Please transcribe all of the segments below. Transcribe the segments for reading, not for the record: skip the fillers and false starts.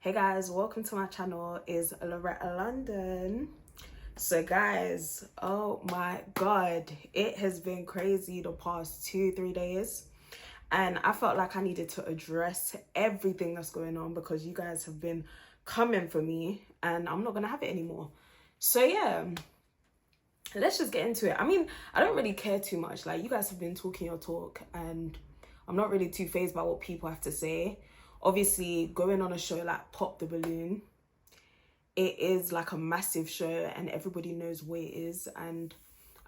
Hey guys, welcome to my channel. Is Loretta London. So guys, oh my god, it has been crazy the past 2-3 days, and I felt like I needed to address everything that's going on because you guys have been coming for me and I'm not gonna have it anymore. So yeah, let's just get into it. I mean, I don't really care too much. Like, you guys have been talking your talk and I'm not really too fazed by what people have to say. Obviously, going on a show like Pop the Balloon, it is like a massive show and everybody knows what it is, and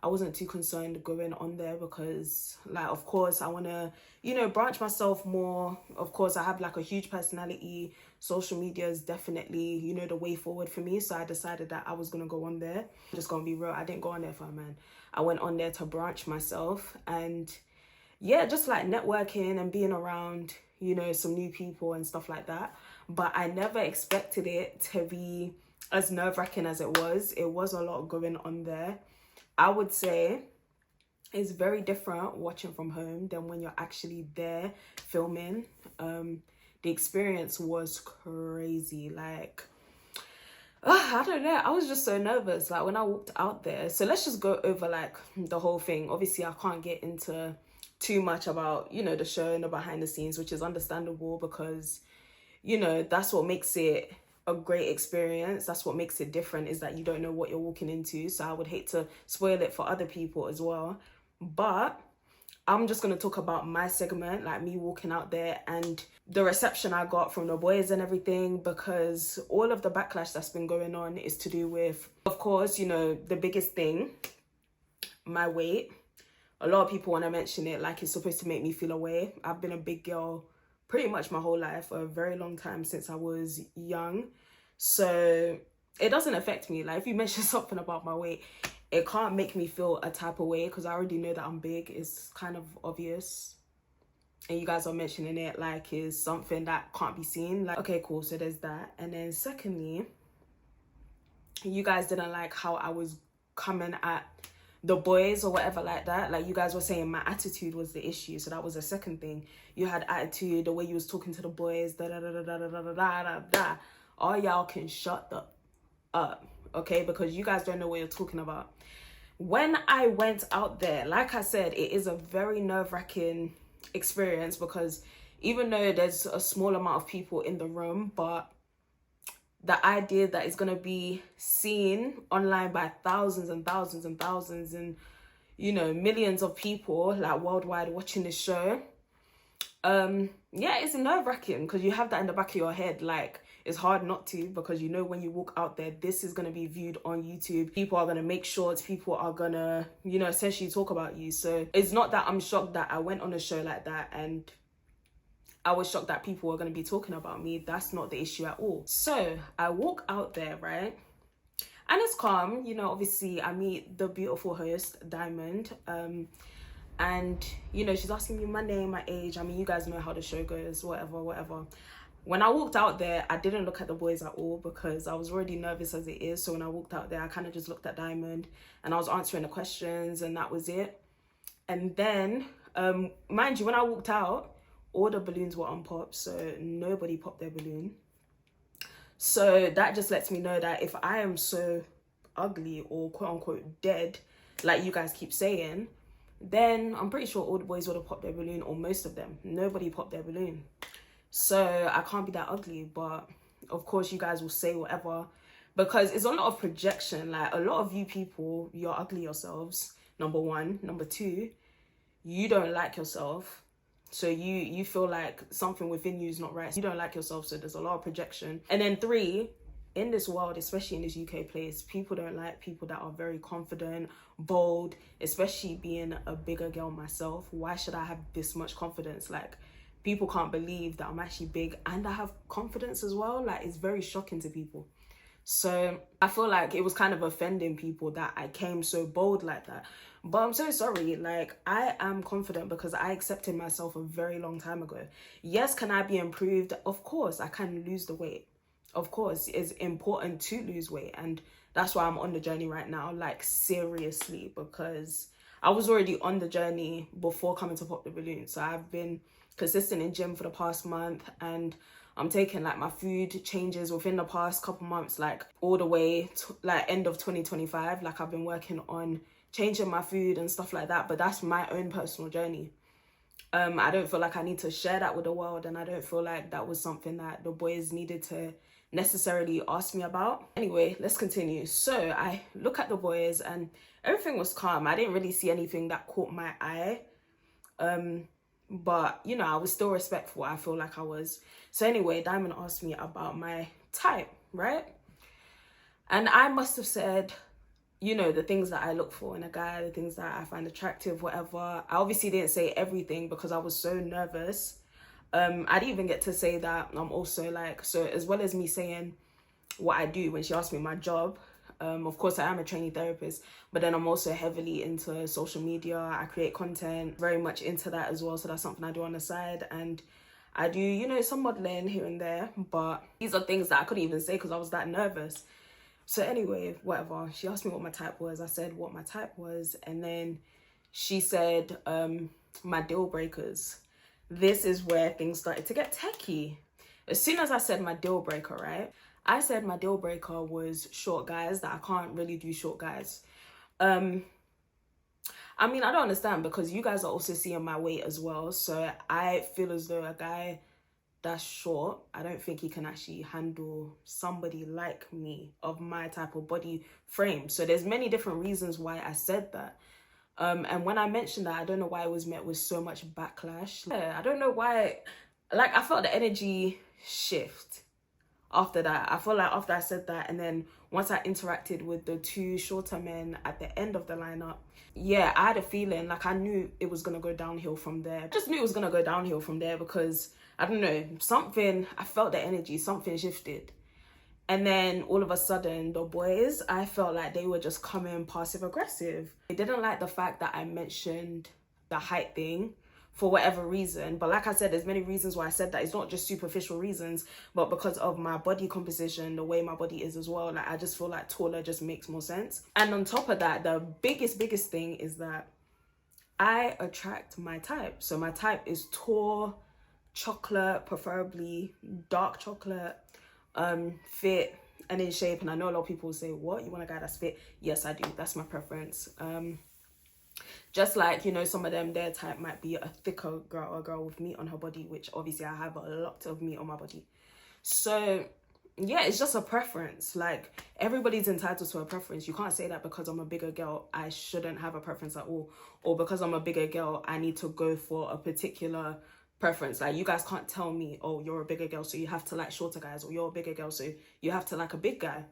I wasn't too concerned going on there because, like, of course I want to, branch myself more. Of course, I have like a huge personality. Social media is definitely, the way forward for me. So I decided that I was going to go on there. I'm just going to be real. I didn't go on there for a man. I went on there to branch myself and, yeah, just like networking and being around, some new people and stuff like that. But I never expected it to be as nerve-wracking as it was. It was a lot going on there. I would say it's very different watching from home than when you're actually there filming. The experience was crazy. Like, I don't know. I was just so nervous, like, when I walked out there. So let's just go over like the whole thing. Obviously, I can't get into too much about, the show and the behind the scenes, which is understandable because, that's what makes it a great experience. That's what makes it different, is that you don't know what you're walking into. So I would hate to spoil it for other people as well. But I'm just going to talk about my segment, like me walking out there and the reception I got from the boys and everything, because all of the backlash that's been going on is to do with, of course, the biggest thing, my weight. A lot of people want to mention it like it's supposed to make me feel away. I've been a big girl pretty much my whole life, for a very long time, since I was young. So it doesn't affect me. Like, if you mention something about my weight, it can't make me feel a type of way because I already know that I'm big. It's kind of obvious. And you guys are mentioning it like it's something that can't be seen. Like, okay, cool. So there's that. And then secondly, you guys didn't like how I was coming at the boys or whatever like that. Like, you guys were saying my attitude was the issue. So that was the second thing. You had attitude, the way you was talking to the boys, da da da da da da da da da. All y'all can shut the up, okay? Because you guys don't know what you're talking about. When I went out there, like I said, it is a very nerve-wracking experience because even though there's a small amount of people in the room, but the idea that it's going to be seen online by thousands and thousands and thousands and, millions of people, like, worldwide watching this show, yeah, it's nerve-wracking because you have that in the back of your head. Like, it's hard not to, because when you walk out there, this is going to be viewed on YouTube. People are going to make shorts. People are going to, essentially talk about you. So it's not that I'm shocked that I went on a show like that and I was shocked that people were going to be talking about me. That's not the issue at all. So I walk out there, right? And it's calm. Obviously I meet the beautiful host, Diamond. And, she's asking me my name, my age. I mean, you guys know how the show goes, whatever. When I walked out there, I didn't look at the boys at all because I was already nervous as it is. So when I walked out there, I kind of just looked at Diamond and I was answering the questions and that was it. And then, mind you, when I walked out, all the balloons were unpopped, so nobody popped their balloon. So that just lets me know that if I am so ugly or quote unquote dead, like you guys keep saying, then I'm pretty sure all the boys would have popped their balloon, or most of them. Nobody popped their balloon. So I can't be that ugly, but of course you guys will say whatever because it's a lot of projection. Like, a lot of you people, you're ugly yourselves, number one. Number two, you don't like yourself. So you feel like something within you is not right. You don't like yourself, so there's a lot of projection. And then three, in this world, especially in this UK place, people don't like people that are very confident, bold, especially being a bigger girl myself. Why should I have this much confidence? Like, people can't believe that I'm actually big and I have confidence as well. Like, it's very shocking to people. So I feel like it was kind of offending people that I came so bold like that. But I'm so sorry. Like, I am confident because I accepted myself a very long time ago. Yes, can I be improved? Of course, I can lose the weight. Of course, it's important to lose weight. And that's why I'm on the journey right now. Like, seriously, because I was already on the journey before coming to Pop the Balloon. So I've been consistent in gym for the past month and I'm taking like my food changes within the past couple months, like all the way to like end of 2025. Like I've been working on changing my food and stuff like that, but that's my own personal journey. I don't feel like I need to share that with the world, and I don't feel like that was something that the boys needed to necessarily ask me about. Anyway, let's continue. So I look at the boys and everything was calm. I didn't really see anything that caught my eye. But you know, I was still respectful. I feel like I was. So anyway, Diamond asked me about my type, right? And I must have said, you know, the things that I look for in a guy, the things that I find attractive, whatever. I obviously didn't say everything because I was so nervous. I didn't even get to say that I'm also like, so as well as me saying what I do when she asked me my job, of course I am a trainee therapist, but then I'm also heavily into social media. I create content, very much into that as well. So that's something I do on the side. And I do, you know, some modeling here and there, but these are things that I couldn't even say because I was that nervous. So anyway, whatever. She asked me what my type was. I said what my type was. And then she said my deal breakers. This is where things started to get techie. As soon as I said my deal breaker, right? I said my deal breaker was short guys, that I can't really do short guys. I mean, I don't understand because you guys are also seeing my weight as well. So I feel as though a guy that's short, I don't think he can actually handle somebody like me of my type of body frame. So there's many different reasons why I said that. And when I mentioned that, I don't know why it was met with so much backlash. Yeah, I don't know why, like I felt the energy shift after that. I feel like after I said that, and then once I interacted with the two shorter men at the end of the lineup, yeah, I had a feeling like I knew it was gonna go downhill from there. I just knew it was gonna go downhill from there because I don't know, something, I felt the energy, something shifted. And then all of a sudden, the boys, I felt like they were just coming passive aggressive. They didn't like the fact that I mentioned the height thing for whatever reason. But like I said, there's many reasons why I said that. It's not just superficial reasons, but because of my body composition, the way my body is as well. Like I just feel like taller just makes more sense. And on top of that, the biggest thing is that I attract my type. So my type is tall, chocolate, preferably dark chocolate, fit and in shape. And I know a lot of people say, what, you want a guy that's fit? Yes, I do. That's my preference. Just like, you know, some of them, their type might be a thicker girl or a girl with meat on her body, which obviously I have a lot of meat on my body. So yeah, it's just a preference. Like everybody's entitled to a preference. You can't say that because I'm a bigger girl I shouldn't have a preference at all, or because I'm a bigger girl I need to go for a particular preference. Like you guys can't tell me, oh, you're a bigger girl so you have to like shorter guys, or you're a bigger girl so you have to like a big guy.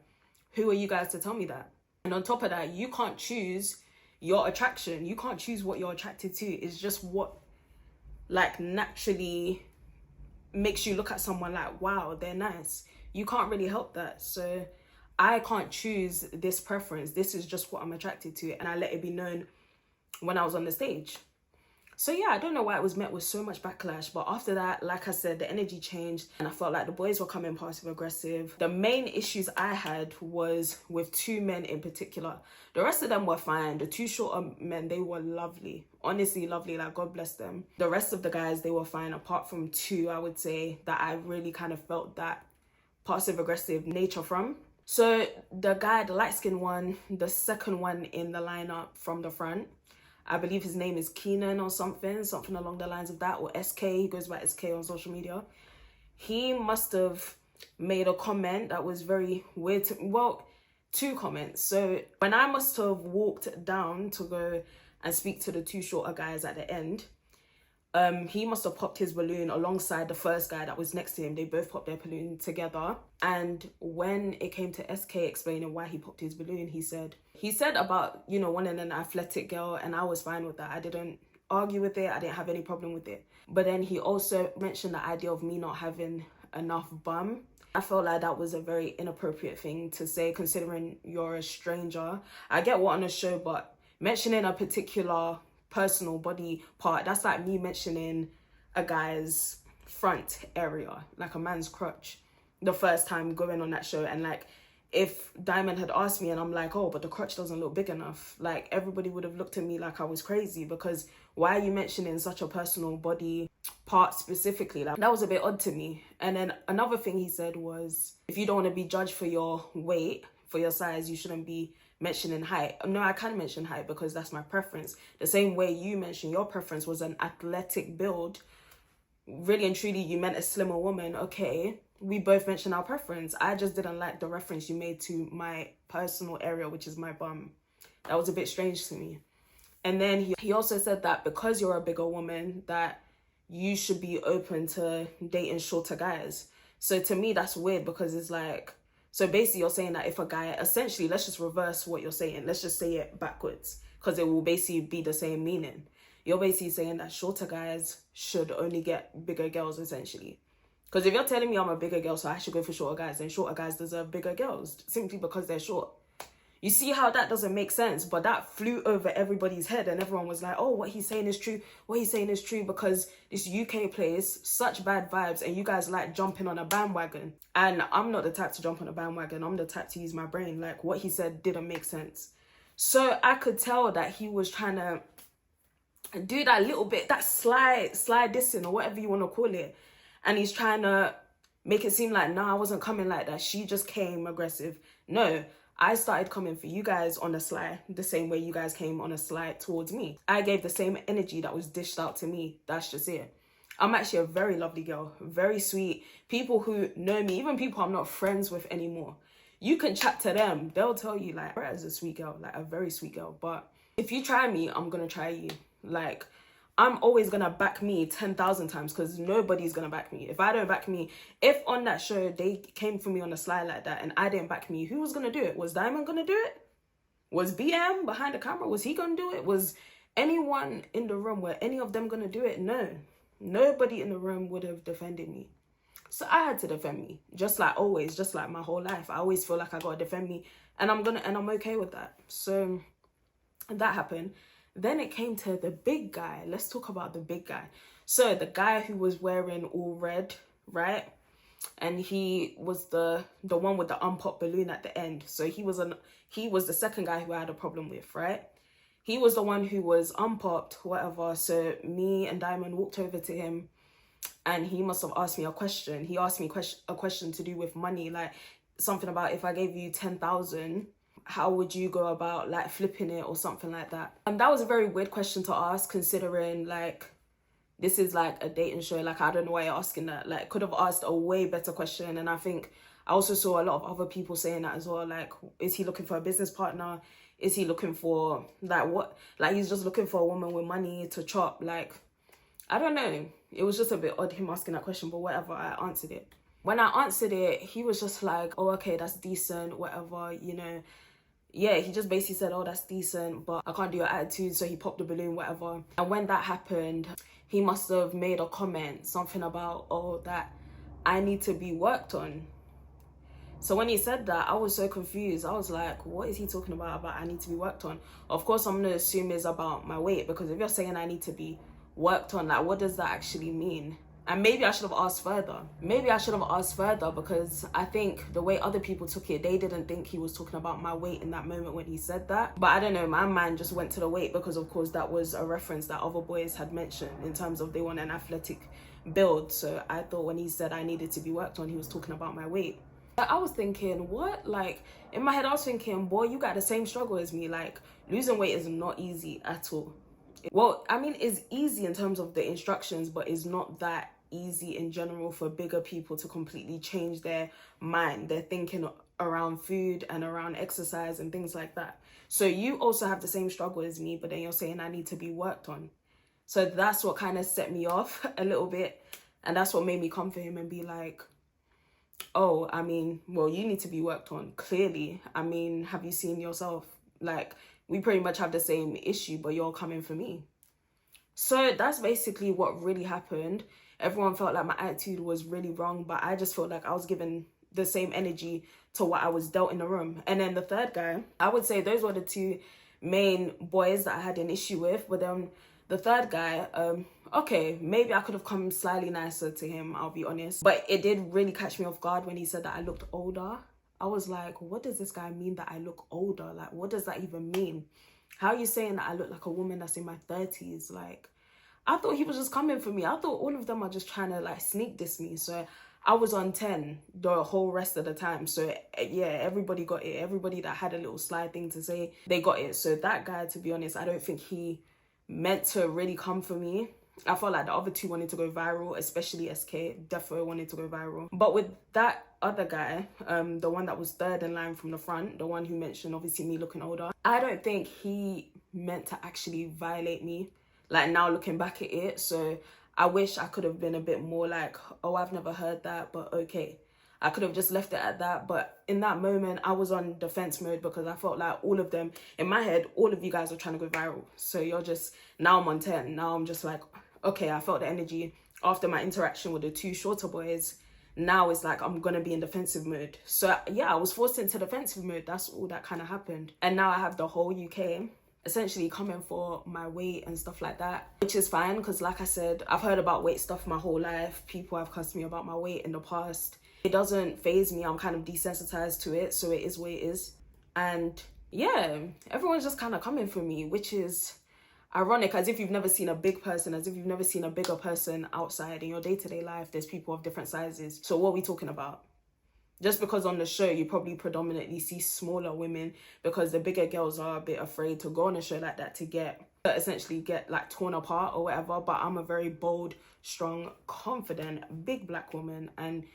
Who are you guys to tell me that? And on top of that, you can't choose your attraction. You can't choose what you're attracted to. It's just what like naturally makes you look at someone like, wow, they're nice. You can't really help that. So I can't choose this preference. This is just what I'm attracted to, and I let it be known when I was on the stage. So yeah, I don't know why it was met with so much backlash, but after that, like I said, the energy changed and I felt like the boys were coming passive aggressive. The main issues I had was with two men in particular. The rest of them were fine. The two shorter men, they were lovely. Honestly, lovely. Like, God bless them. The rest of the guys, they were fine, apart from two, I would say, that I really kind of felt that passive aggressive nature from. So the guy, the light-skinned one, the second one in the lineup from the front, I believe his name is Keenan or something along the lines of that, or SK, he goes by SK on social media. He must have made a comment that was very weird to, well, two comments. So when I must have walked down to go and speak to the two shorter guys at the end, he must have popped his balloon alongside the first guy that was next to him. They both popped their balloon together. And when it came to SK explaining why he popped his balloon, he said about, you know, wanting an athletic girl, and I was fine with that. I didn't argue with it. I didn't have any problem with it. But then he also mentioned the idea of me not having enough bum. I felt like that was a very inappropriate thing to say, considering you're a stranger. I get what on a show, but mentioning a particular personal body part, that's like me mentioning a guy's front area, like a man's crotch, the first time going on that show. And like, if Diamond had asked me and I'm like, oh, but the crotch doesn't look big enough, like everybody would have looked at me like I was crazy, because why are you mentioning such a personal body part specifically? Like, that was a bit odd to me. And then another thing he said was, if you don't want to be judged for your weight, for your size, you shouldn't be mentioning height. No, I can mention height because that's my preference. The same way you mentioned your preference was an athletic build, really and truly you meant a slimmer woman. Okay, we both mentioned our preference. I just didn't like the reference you made to my personal area, which is my bum. That was a bit strange to me. And then he also said that because you're a bigger woman, that you should be open to dating shorter guys. So to me, that's weird, because it's like, so basically you're saying that if a guy, essentially, let's just reverse what you're saying. Let's just say it backwards, because it will basically be the same meaning. You're basically saying that shorter guys should only get bigger girls, essentially. Because if you're telling me I'm a bigger girl, so I should go for shorter guys, then shorter guys deserve bigger girls simply because they're short. You see how that doesn't make sense? But that flew over everybody's head, and everyone was like, oh, what he's saying is true. What he's saying is true, because this UK place, such bad vibes, and you guys like jumping on a bandwagon. And I'm not the type to jump on a bandwagon. I'm the type to use my brain. Like, what he said didn't make sense. So I could tell that he was trying to do that little bit, that slide dissing, or whatever you want to call it. And he's trying to make it seem like, no, I wasn't coming like that. She just came aggressive. No, I started coming for you guys on a sly, the same way you guys came on a sly towards me. I gave the same energy that was dished out to me. That's just it. I'm actually a very lovely girl, very sweet. People who know me, even people I'm not friends with anymore, you can chat to them. They'll tell you, like, LORETTA's a sweet girl, like a very sweet girl. But if you try me, I'm going to try you. Like, I'm always going to back me 10,000 times, because nobody's going to back me. If I don't back me, if on that show they came for me on a sly like that and I didn't back me, who was going to do it? Was Diamond going to do it? Was BM behind the camera? Was he going to do it? Was anyone in the room, were any of them going to do it? No. Nobody in the room would have defended me. So I had to defend me, just like always, just like my whole life. I always feel like I got to defend me, and I'm okay with that. So that happened. Then it came to the big guy. Let's talk about the big guy. So the guy who was wearing all red, right? And he was the one with the unpopped balloon at the end. So he was the second guy who I had a problem with, right? He was the one who was unpopped, whatever. So me and Diamond walked over to him, and he must have asked me a question. He asked me a question to do with money, like something about, if I gave you 10,000, how would you go about like flipping it or something like that. And that was a very weird question to ask, considering like this is like a dating show. Like, I don't know why you're asking that. Like, could have asked a way better question. And I think I also saw a lot of other people saying that as well. Like, is he looking for a business partner? Is he looking for like what? Like, he's just looking for a woman with money to chop. Like, I don't know. It was just a bit odd him asking that question, but whatever, I answered it. When I answered it, he was just like, oh, okay, that's decent, whatever, you know. Yeah, he just basically said, oh, that's decent, but I can't do your attitude. So he popped the balloon, whatever. And when that happened, he must have made a comment, something about, oh, that I need to be worked on. So when he said that, I was so confused. I was like, what is he talking about I need to be worked on? Of course, I'm going to assume it's about my weight, because if you're saying I need to be worked on, like, what does that actually mean? And maybe I should have asked further. Because I think the way other people took it, they didn't think he was talking about my weight in that moment when he said that. But I don't know, my mind just went to the weight, because of course that was a reference that other boys had mentioned in terms of they want an athletic build. So I thought when he said I needed to be worked on, he was talking about my weight. I was thinking, what? Like, in my head I was thinking, boy, you got the same struggle as me. Like, losing weight is not easy at all. Well, I mean, it's easy in terms of the instructions, but it's not that easy in general for bigger people to completely change their mind, their thinking around food and around exercise and things like that. So you also have the same struggle as me, but then you're saying I need to be worked on. So that's what kind of set me off a little bit, and that's what made me come for him and be like, oh, I mean, well, you need to be worked on, clearly. I mean, have you seen yourself? Like, we pretty much have the same issue, but you're coming for me. So that's basically what really happened. Everyone felt like my attitude was really wrong, but I just felt like I was given the same energy to what I was dealt in the room. And then the third guy, I would say those were the two main boys that I had an issue with. But then the third guy, okay, maybe I could have come slightly nicer to him, I'll be honest. But it did really catch me off guard when he said that I looked older. I was like, what does this guy mean that I look older? Like, what does that even mean? How are you saying that I look like a woman that's in my 30s? Like, I thought he was just coming for me. I thought all of them are just trying to like sneak diss me. So I was on 10 the whole rest of the time. So yeah, everybody got it. Everybody that had a little sly thing to say, they got it. So that guy, to be honest, I don't think he meant to really come for me. I felt like the other two wanted to go viral, especially SK, defo wanted to go viral. But with that other guy, the one that was third in line from the front, the one who mentioned obviously me looking older, I don't think he meant to actually violate me, like now looking back at it. So I wish I could have been a bit more like, oh, I've never heard that, but okay. I could have just left it at that. But in that moment, I was on defense mode because I felt like all of them, in my head, all of you guys are trying to go viral. So you're just, now I'm on 10. Now I'm just like, okay, I felt the energy after my interaction with the two shorter boys. Now it's like I'm gonna be in defensive mode. So yeah, I was forced into defensive mode. That's all that kind of happened. And now I have the whole UK essentially coming for my weight and stuff like that, which is fine because like I said, I've heard about weight stuff my whole life. People have cussed me about my weight in the past. It doesn't faze me. I'm kind of desensitized to it, so it is what it is. And yeah, everyone's just kind of coming for me, which is ironic, as if you've never seen a big person, as if you've never seen a bigger person outside in your day-to-day life. There's people of different sizes. So what are we talking about? Just because on the show you probably predominantly see smaller women, because the bigger girls are a bit afraid to go on a show like that to essentially get like torn apart or whatever. But I'm a very bold, strong, confident, big black woman, and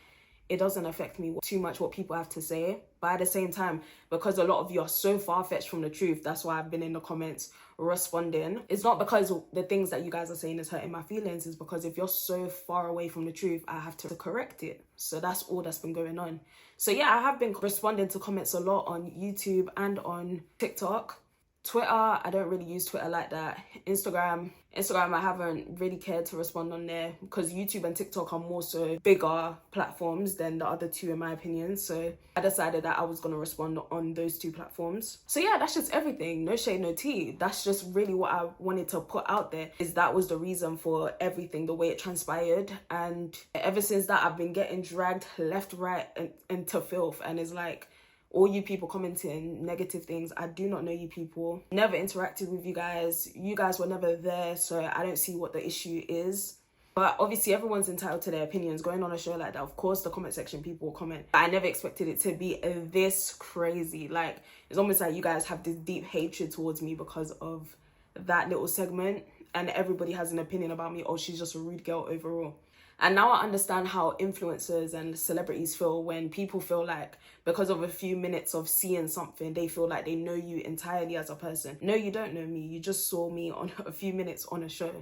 it doesn't affect me too much what people have to say. But at the same time, because a lot of you are so far-fetched from the truth, that's why I've been in the comments responding. It's not because the things that you guys are saying is hurting my feelings. It's because if you're so far away from the truth, I have to correct it. So that's all that's been going on. So yeah, I have been responding to comments a lot on YouTube and on TikTok. Twitter, I don't really use Twitter like that. Instagram, I haven't really cared to respond on there because YouTube and TikTok are more so bigger platforms than the other two in my opinion. So I decided that I was going to respond on those two platforms. So yeah, that's just everything. No shade, no tea. That's just really what I wanted to put out there, is that was the reason for everything, the way it transpired. And ever since that, I've been getting dragged left, right, and into filth. And it's like, all you people commenting negative things, I do not know you people. Never interacted with you guys. You guys were never there, so I don't see what the issue is. But obviously everyone's entitled to their opinions. Going on a show like that, of course the comment section people will comment. I never expected it to be this crazy. Like, it's almost like you guys have this deep hatred towards me because of that little segment, and everybody has an opinion about me. Oh, she's just a rude girl overall. And now I understand how influencers and celebrities feel when people feel like because of a few minutes of seeing something, they feel like they know you entirely as a person. No, you don't know me. You just saw me on a few minutes on a show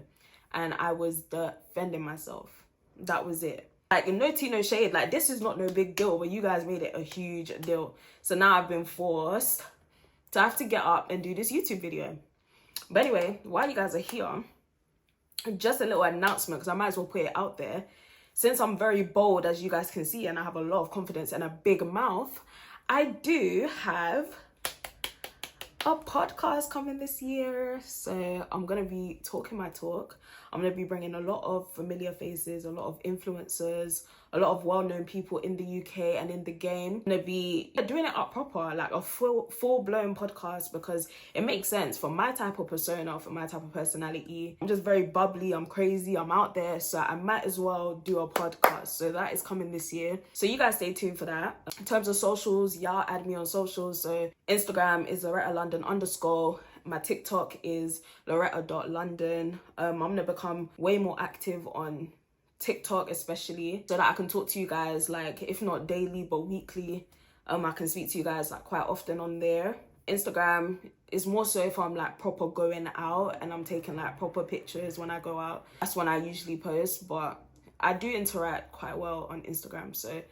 and I was defending myself. That was it. Like, no tea, no shade. Like, this is not no big deal, but you guys made it a huge deal. So now I've been forced to have to get up and do this YouTube video. But anyway, while you guys are here, just a little announcement, because I might as well put it out there. Since I'm very bold, as you guys can see, and I have a lot of confidence and a big mouth, I do have a podcast coming this year. So I'm going to be talking my talk. I'm going to be bringing a lot of familiar faces, a lot of influencers, a lot of well-known people in the UK and in the game. I'm going to be doing it up proper, like a full-blown podcast, because it makes sense for my type of persona, for my type of personality. I'm just very bubbly, I'm crazy, I'm out there, so I might as well do a podcast. So that is coming this year. So you guys stay tuned for that. In terms of socials, y'all add me on socials. So Instagram is LORETTA_London_. My TikTok is loretta.london. I'm gonna become way more active on TikTok, especially so that I can talk to you guys, like, if not daily but weekly. I can speak to you guys like quite often on there. Instagram is more so if I'm like proper going out and I'm taking like proper pictures when I go out. That's when I usually post, but I do interact quite well on Instagram. So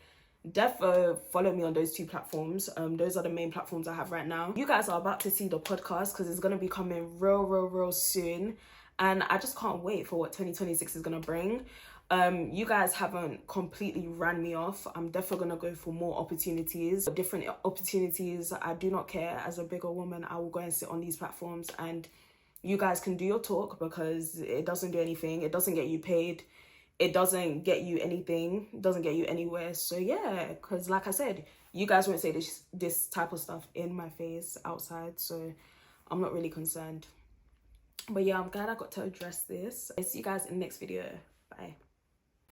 defo follow me on those two platforms. Those are the main platforms I have right now. You guys are about to see the podcast because it's going to be coming real soon, and I just can't wait for what 2026 is going to bring. You guys haven't completely ran me off. I'm definitely going to go for more opportunities, different opportunities. I do not care. As a bigger woman, I will go and sit on these platforms and you guys can do your talk, because it doesn't do anything. It doesn't get you paid. it doesn't get you anything, doesn't get you anywhere. So yeah, because like I said, you guys won't say this type of stuff in my face outside, so I'm not really concerned. But yeah, I'm glad I got to address this. I'll see you guys in the next video. Bye.